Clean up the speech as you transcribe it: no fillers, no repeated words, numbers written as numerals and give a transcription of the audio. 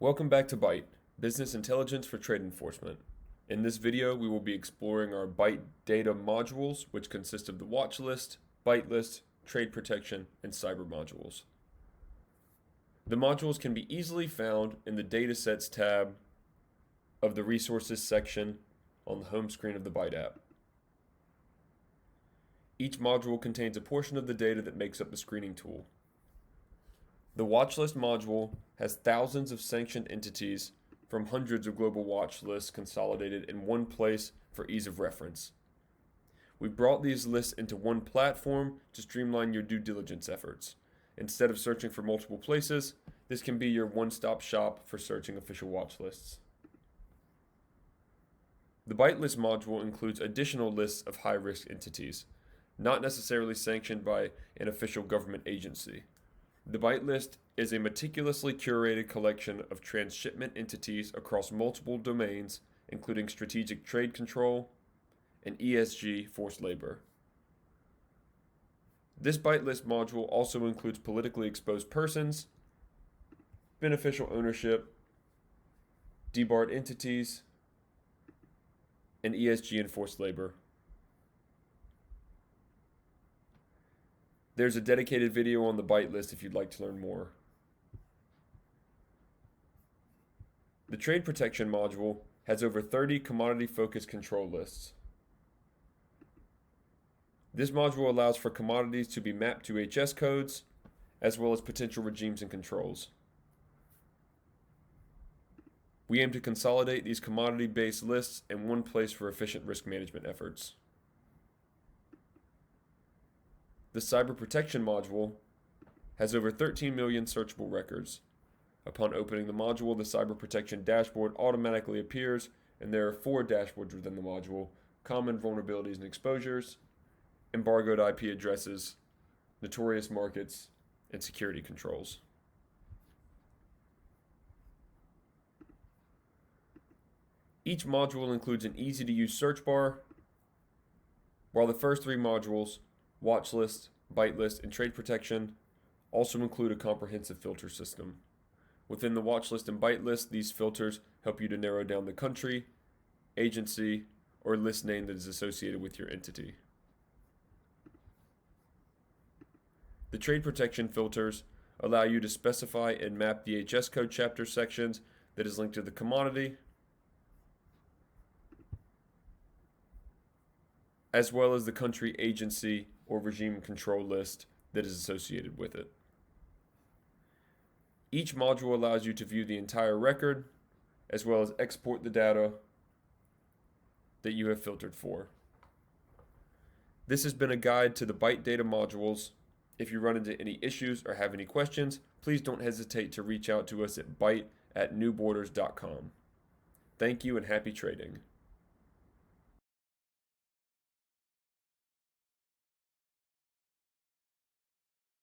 Welcome back to Byte, Business Intelligence for Trade Enforcement. In this video, we will be exploring our Byte data modules, which consist of the watch list, byte list, trade protection, and cyber modules. The modules can be easily found in the Datasets tab of the Resources section on the home screen of the Byte app. Each module contains a portion of the data that makes up the screening tool. The watchlist module has thousands of sanctioned entities from hundreds of global watch lists consolidated in one place for ease of reference. We brought these lists into one platform to streamline your due diligence efforts. Instead of searching for multiple places, this can be your one-stop shop for searching official watch lists. The byte list module includes additional lists of high-risk entities, not necessarily sanctioned by an official government agency. The byte list is a meticulously curated collection of transshipment entities across multiple domains, including strategic trade control and ESG forced labor. This byte list module also includes politically exposed persons, beneficial ownership, debarred entities, and ESG and forced labor. There's a dedicated video on the byte list if you'd like to learn more. The trade protection module has over 30 commodity-focused control lists. This module allows for commodities to be mapped to HS codes, as well as potential regimes and controls. We aim to consolidate these commodity-based lists in one place for efficient risk management efforts. The cyber protection module has over 13 million searchable records. Upon opening the module, the cyber protection dashboard automatically appears, and there are 4 dashboards within the module: common vulnerabilities and exposures, embargoed IP addresses, notorious markets, and security controls. Each module includes an easy-to-use search bar, while the first 3 modules, watch list, byte list, and trade protection, also include a comprehensive filter system. Within the watch list and byte list, these filters help you to narrow down the country, agency, or list name that is associated with your entity. The trade protection filters allow you to specify and map the HS code chapter sections that is linked to the commodity, as well as the country, agency, or regime control list that is associated with it. Each module allows you to view the entire record, as well as export the data that you have filtered for. This has been a guide to the byte data modules. If you run into any issues or have any questions, please don't hesitate to reach out to us at byte@newborders.com. Thank you and happy trading.